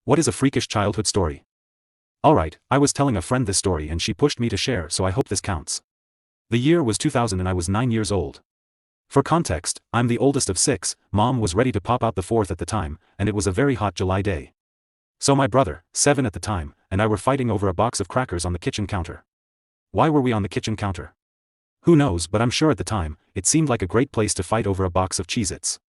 What is a freakish childhood story? Alright, I was telling a friend this story and she pushed me to share, so I hope this counts. The year was 2000 and I was 9 years old. For context, I'm the oldest of 6, Mom was ready to pop out the 4th at the time, and it was a very hot July day. So my brother, 7 at the time, and I were fighting over a box of crackers on the kitchen counter. Why were we on the kitchen counter? Who knows, but I'm sure at the time, it seemed like a great place to fight over a box of Cheez-Its.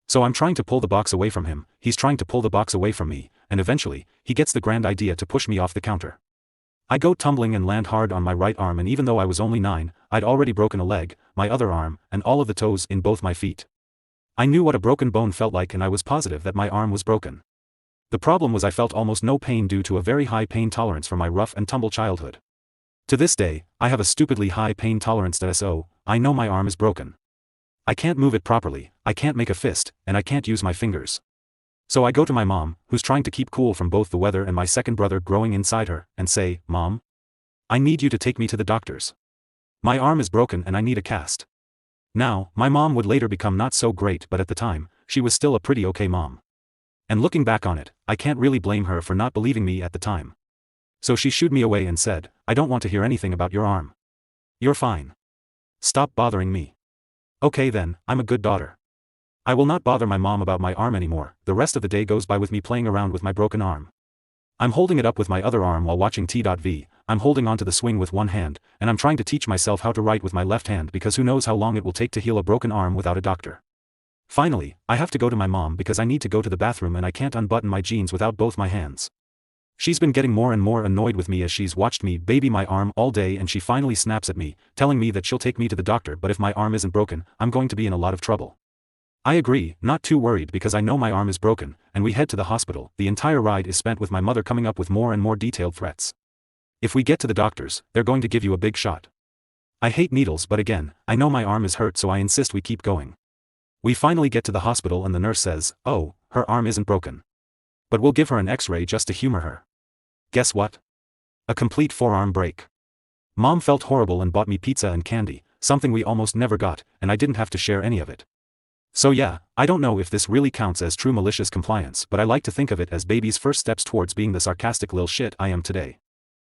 So I'm trying to pull the box away from him, he's trying to pull the box away from me, and eventually, he gets the grand idea to push me off the counter. I go tumbling and land hard on my right arm, and even though I was only 9, I'd already broken a leg, my other arm, and all of the toes in both my feet. I knew what a broken bone felt like, and I was positive that my arm was broken. The problem was I felt almost no pain due to a very high pain tolerance from my rough and tumble childhood. To this day, I have a stupidly high pain tolerance, so I know my arm is broken. I can't move it properly, I can't make a fist, and I can't use my fingers. So I go to my mom, who's trying to keep cool from both the weather and my second brother growing inside her, and say, "Mom, I need you to take me to the doctors. My arm is broken and I need a cast." Now, my mom would later become not so great, but at the time, she was still a pretty okay mom. And looking back on it, I can't really blame her for not believing me at the time. So she shooed me away and said, "I don't want to hear anything about your arm. You're fine. Stop bothering me." Okay then, I'm a good daughter. I will not bother my mom about my arm anymore. The rest of the day goes by with me playing around with my broken arm. I'm holding it up with my other arm while watching T.V, I'm holding onto the swing with one hand, and I'm trying to teach myself how to write with my left hand because who knows how long it will take to heal a broken arm without a doctor. Finally, I have to go to my mom because I need to go to the bathroom and I can't unbutton my jeans without both my hands. She's been getting more and more annoyed with me as she's watched me baby my arm all day, and she finally snaps at me, telling me that she'll take me to the doctor, but if my arm isn't broken, I'm going to be in a lot of trouble. I agree, not too worried because I know my arm is broken, and we head to the hospital. The entire ride is spent with my mother coming up with more and more detailed threats. If we get to the doctors, they're going to give you a big shot. I hate needles, but again, I know my arm is hurt, so I insist we keep going. We finally get to the hospital and the nurse says, "Oh, her arm isn't broken. But we'll give her an X-ray just to humor her." Guess what? A complete forearm break. Mom felt horrible and bought me pizza and candy, something we almost never got, and I didn't have to share any of it. So yeah, I don't know if this really counts as true malicious compliance, but I like to think of it as baby's first steps towards being the sarcastic lil shit I am today.